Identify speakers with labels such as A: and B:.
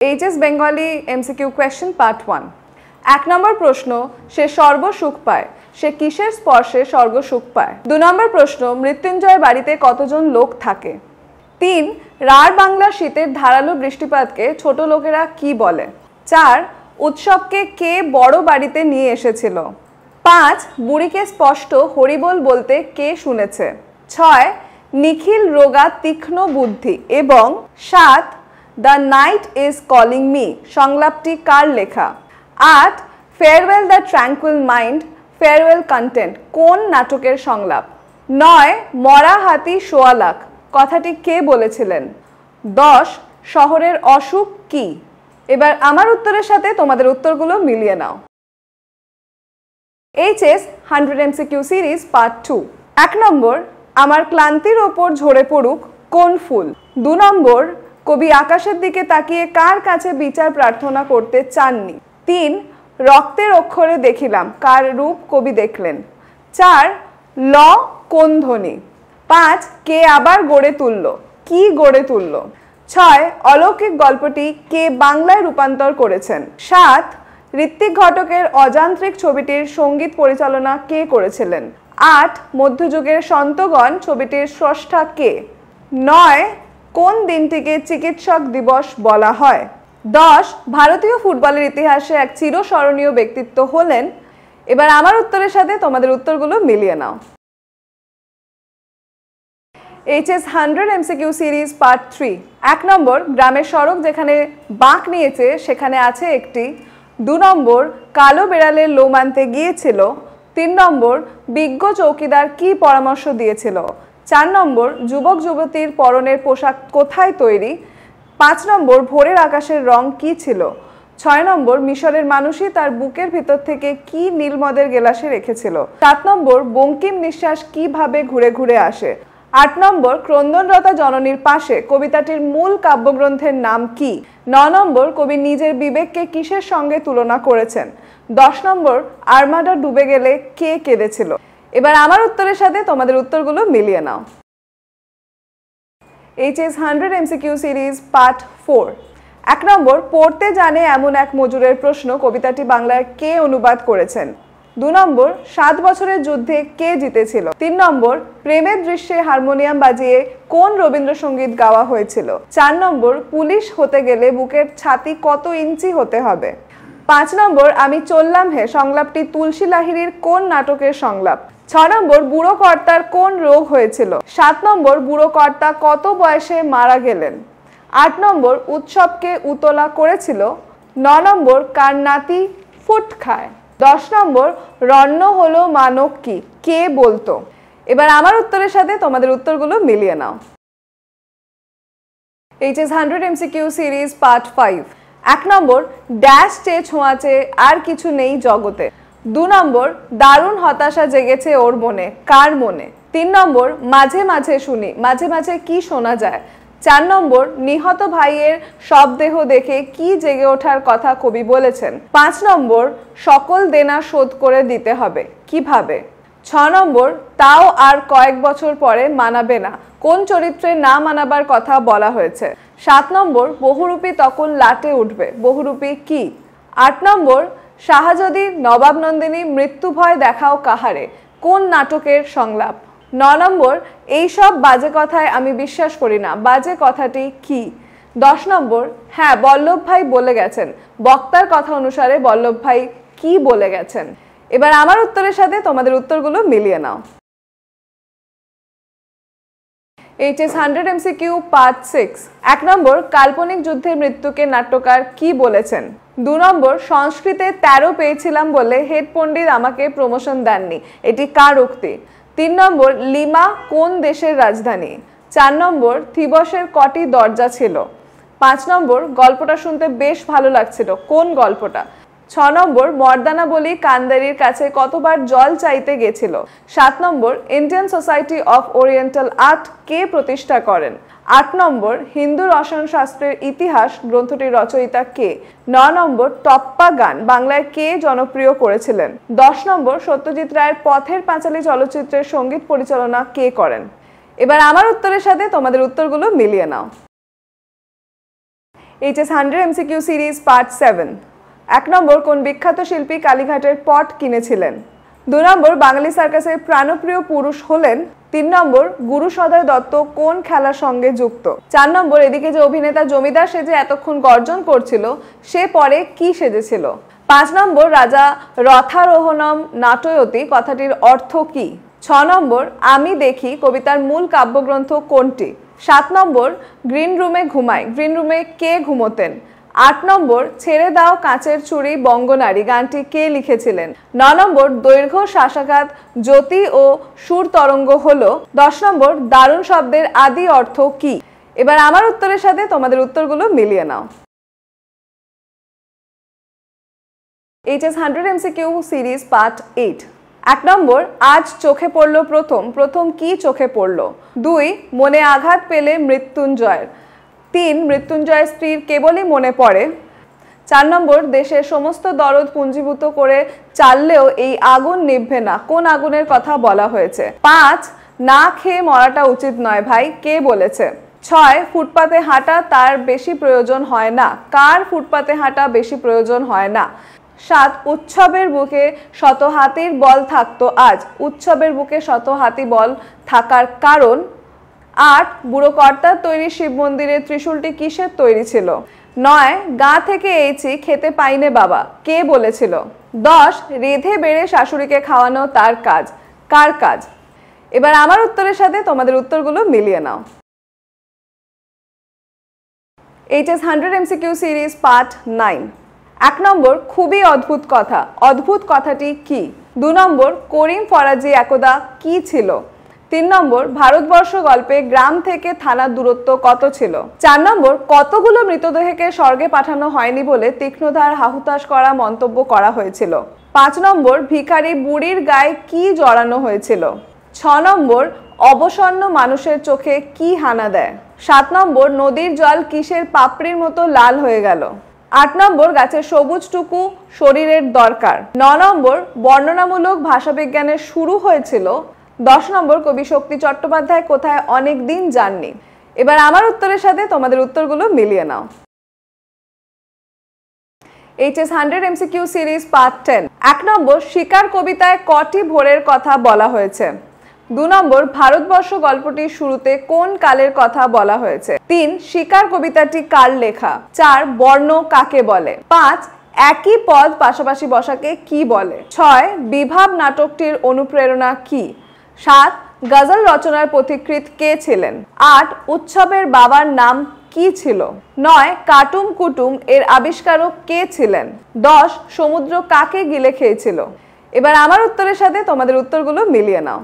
A: HS Bengali MCQ question part 1। 1 নম্বর প্রশ্ন, সে সর্বসুখ পায়, সে কিসের স্পর্শে স্বর্গসুখ পায়? 2 নম্বর প্রশ্ন, মৃত্যুঞ্জয় বাড়িতে কতজন লোক থাকে? 3, রাঢ় বাংলা শীতের ধারালো বৃষ্টিপাতকে ছোট লোকেরা কি বলে? 4, উৎসবকে কে বড় বাড়িতে নিয়ে এসেছিল? 5, বুড়িকে স্পষ্ট হরিবোল বলতে কে শুনেছে? 6, নিখিল রোগা তীক্ষ্ণ বুদ্ধি এবং 7, the night is calling me সংলাপটি কার লেখা? 8, farewell the tranquil mind farewell content কোন নাটকের সংলাপ? 9, মরা হাতি সোয়া লাখ কথাটি কে বলেছিলেন? 10, শহরের অসুখ কি? এবার আমার উত্তরের সাথে তোমাদের উত্তরগুলো মিলিয়ে নাও। HS 100 MCQ series part 2। 1 নম্বর, আমার ক্লান্তির ওপর ঝরে পড়ুক কোন ফুল? 2 নম্বর, কবি আকাশের দিকে তাকিয়ে কার কাছে বিচার প্রার্থনা করতে চাননি? 3, রক্তের অক্ষরে দেখিলাম কার রূপ কবি দেখলেন? 4, ল কোন ধ্বনি? 5, কে আবার গড়ে তুলল, কি গড়ে তুলল? 6, অলৌকিক গল্পটি কে বাংলায় রূপান্তর করেছেন? 7, ঋত্বিক ঘটকের অযান্ত্রিক ছবিটির সঙ্গীত পরিচালনা কে করেছিলেন? 8, মধ্যযুগের সন্তগণ ছবিটির স্রষ্টা কে? 9, কোন দিনটিকে চিকিৎসক দিবস বলা হয়? 10, ভারতীয় ফুটবলের ইতিহাসে এক চিরস্মরণীয় ব্যক্তিত্ব হলেন? এবার আমার উত্তরের সাথে তোমাদের উত্তরগুলো মিলিয়ে নাও। HS 100 MCQ series part 3। 1 নম্বর, গ্রামের সড়ক যেখানে বাঁক নিয়েছে সেখানে আছে একটি। 2 নম্বর, কালো বেড়ালের লোম আনতে গিয়েছিল। 3 নম্বর, বিজ্ঞ চৌকিদার কি পরামর্শ দিয়েছিল? 4 নম্বর, যুবক যুবতীর পরনের পোশাক কোথায় তৈরি? 5 নম্বর, ভোরের আকাশের রং কি ছিল? 6 নম্বর, মিশরের মানুষই তার বুকের ভিতর থেকে কি নীলমদের গেলাসে রেখেছিল? 7 নম্বর, বঙ্কিম নিঃশ্বাস কিভাবে ঘুরে ঘুরে আসে? 8 নম্বর, ক্রন্দনরতা জননীর পাশে কবিতাটির মূল কাব্যগ্রন্থের নাম কি? 9 নম্বর, কবি নিজের বিবেককে কিসের সঙ্গে তুলনা করেছেন? 10 নম্বর, আর্মাডা ডুবে গেলে কে কেঁদেছিল? এবার আমার উত্তরের সাথে তোমাদের উত্তরগুলো মিলিয়ে নাও। HS 100 MCQ series part 4। 1 নম্বর, পড়তে জানে এমন এক মজুরের প্রশ্ন কবিতাটি বাংলায় কে অনুবাদ করেছেন? 2 নম্বর, 7 বছরের যুদ্ধে কে জিতেছিল? 3 নম্বর, প্রেমের দৃশ্যে হারমোনিয়াম বাজিয়ে কোন রবীন্দ্রসঙ্গীত গাওয়া হয়েছিল? 4 নম্বর, পুলিশ হতে গেলে বুকের ছাতি কত ইঞ্চি হতে হবে? 5 নম্বর, আমি চললাম হে সংলাপটি তুলসী লাহিড়ীর কোন নাটকের সংলাপ? 6 নম্বর, বুড়ো কর্তার কোন রোগ হয়েছিল? 7 নম্বর, বুড়ো কর্তা কত বয়সে মারা গেলেন? 8 নম্বর, উৎসবকে উতলা করেছিল? 9 নম্বর, কার নাতি ফুট খায়? 10 নম্বর, রণ্য হলো মানব কি কে বলতো? এবার আমার উত্তরের সাথে তোমাদের উত্তরগুলো মিলিয়ে নাও। HS 100 MCQ series part 5। 1 নম্বর, ড্যাশ চেয়ে ছোঁয়াচে আর কিছু নেই জগতে। 2 নম্বর, দারুণ হতাশা জেগেছে ওর মনে, কার মনে? 3 নম্বর, মাঝে মাঝে শুনি, মাঝে মাঝে কি শোনা যায়? 4 নম্বর, নিহত ভাইয়ের শবদেহ দেখে কি জেগে ওঠার কথা কবি বলেছেন? 5 নম্বর, সকল দেনা শোধ করে দিতে হবে, কিভাবে? 6 নম্বর, তাও আর কয়েক বছর পরে মানাবে না কোন চরিত্রে না মানাবার কথা বলা হয়েছে? 7 নম্বর, বহুরূপী তখন লাটে উঠবে, বহুরূপী কি? 8 নম্বর, শাহজাদি নবাব নন্দিনী মৃত্যু ভয় দেখাও কাহারে কোন নাটকের সংলাপ? 9 নম্বর, এইসব বাজে কথায় আমি বিশ্বাস করি না, বাজে কথাটি কি? 10 নম্বর, হ্যাঁ বল্লভ ভাই বলে গেছেন, বক্তার কথা অনুসারে বল্লভ ভাই কি বলে গেছেন? এবার আমার উত্তরের সাথে তোমাদের উত্তরগুলো মিলিয়ে নাও। HS 100 MCQ part 6। 1 নম্বর, কাল্পনিক যুদ্ধের মৃত্যুকে নাট্যকার কি বলেছেন? 2 নম্বর, সংস্কৃতে 13 পেয়েছিলাম বলে হেড পণ্ডিত আমাকে প্রমোশন দেননি, এটি কার উক্তি? 3 নম্বর, লিমা কোন দেশের রাজধানী? 4 নম্বর, থিবসের কটি দরজা ছিল? 5 নম্বর, গল্পটা শুনতে বেশ ভালো লাগছিল, কোন গল্পটা? 6 নম্বর, মর্দানা বলি কান্দারির কাছে কতবার জল চাইতে গেছিল? 7 নম্বর, Indian society of oriental art কে প্রতিষ্ঠা করেন? 8 নম্বর, হিন্দু রসায়ন শাস্ত্রের ইতিহাস গ্রন্থটির রচয়িতা কে? 9 নম্বর, টপ্পা গান বাংলায় কে জনপ্রিয় করেছিলেন? 10 নম্বর, সত্যজিৎ রায়ের পথের পাঁচালী চলচ্চিত্রের সঙ্গীত পরিচালনা কে করেন? এবার আমার উত্তরের সাথে তোমাদের উত্তরগুলো মিলিয়ে নাও। HS 100 MCQ series part 7। 1 নম্বর, কোন বিখ্যাত শিল্পী কালীঘাটের পট কিনেছিলেন? 2 নম্বর, বাঙালি সার্কাসের প্রাণপ্রিয় পুরুষ হলেন? 3 নম্বর, গুরু সদয় দত্ত কোন খেলার সঙ্গে যুক্ত? 4 নম্বর, এদিকে যে অভিনেতা জমিদার সেজে এতক্ষণ গর্জন করছিল সে পরে কি সেজেছিল? 5 নম্বর, রাজা রথারোহণম নাটয়তি কথাটির অর্থ কি? 6 নম্বর, আমি দেখি কবিতার মূল কাব্যগ্রন্থ কোনটি? 7 নম্বর, গ্রিন রুমে ঘুমায়, গ্রিন রুমে কে ঘুমোতেন? 8 নম্বর, ছেড়ে দাও কাঁচের চুড়ি বঙ্গনারী গানটি কে লিখেছিলেন? 9 নম্বর, দৈর্ঘ্য শ্বাসাঘাত জ্যোতি ও সুর তরঙ্গ হলো? 10 নম্বর, দারুণ শব্দের আদি অর্থ কি? এবার আমার উত্তরের সাথে তোমাদের উত্তরগুলো মিলিয়ে নাও। HS 100 MCQ series part 8। 1 নম্বর, আজ চোখে পড়ল প্রথম কি চোখে পড়ল? 2 মনে আঘাত পেলে মৃত্যুঞ্জয়ের। 3 মৃত্যুঞ্জয়ের স্ত্রীর কেবলই মনে পড়ে। 4 নম্বর, দেশের সমস্ত দরদ পুঞ্জীভূত করে চাললেও এই আগুন নিভবে না, কোন আগুনের কথা বলা হয়েছে? 5 না খেয়ে মরাটা উচিত নয় ভাই, কে বলেছে? 6 ফুটপাতে হাঁটা তার বেশি প্রয়োজন হয় না, কার ফুটপাতে হাঁটা বেশি প্রয়োজন হয় না? 7 উৎসবের বুকে শত হাতির বল থাকতো আজ, উৎসবের বুকে শত হাতি বল থাকার কারণ? 8 বুড়ো কর্তার তৈরি শিব মন্দিরের ত্রিশূলটি কিসের তৈরি ছিল? 9 গা থেকে এইছি খেতে পাইনে বাবা, কে বলেছিল? 10 রেধে বেড়ে শাশুড়িকে খাওয়ানো তার কাজ, কার কাজ? এবার আমার উত্তরের সাথে তোমাদের উত্তরগুলো মিলিয়ে নাও। HS 100 MCQ series part 9। 1 নম্বর, খুবই অদ্ভুত কথা, অদ্ভুত কথাটি কি? 2 নম্বর, করিম ফরাজি একদা কি ছিল? 3 নম্বর, ভারতবর্ষ গল্পে গ্রাম থেকে থানার দূরত্ব কত ছিল? 4 নম্বর, কতগুলো মৃতদেহকে স্বর্গে পাঠানো হয়নি বলে তীক্ষ্ণধার হাহুতাশ করা মন্তব্য করা হয়েছিল? 5 নম্বর, ভিখারি বুড়ির গায়ে কি জড়ানো হয়েছিল? 6 নম্বর, অবসন্ন মানুষের চোখে কি হানা দেয়? 7 নম্বর, নদীর জল কিসের পাপড়ির মতো লাল হয়ে গেল? 8 নম্বর, গাছের সবুজটুকু শরীরের দরকার। 9 নম্বর, বর্ণনামূলক ভাষাবিজ্ঞানের শুরু হয়েছিল? 10 নম্বর, কবি শক্তি চট্টোপাধ্যায় কোথায় অনেক দিন যাননি? এবার আমার উত্তরের সাথে তোমাদের উত্তরগুলো মিলিয়ে নাও। HS 100 MCQ series part 10। 1 নম্বর, শিকার কবিতায় কটি ভোরের কথা বলা হয়েছে? 2 নম্বর, ভারতবর্ষ গল্পটির শুরুতে কোন কালের কথা বলা হয়েছে? 3 শিকার কবিতাটি কার লেখা? 4 বর্ণ কাকে বলে? 5 একই পদ পাশাপাশি বসাকে কি বলে? 6 বিভাব নাটকটির অনুপ্রেরণা কি? 7 গজল রচনার পথিকৃৎ কে ছিলেন? 8 উৎসবের বাবার নাম কি ছিল? 9 কাটুম কুটুম এর আবিষ্কারক কে ছিলেন? 10 সমুদ্র কাকে গিলে খেয়েছিল? এবার আমার উত্তরের সাথে তোমাদের উত্তরগুলো মিলিয়ে নাও।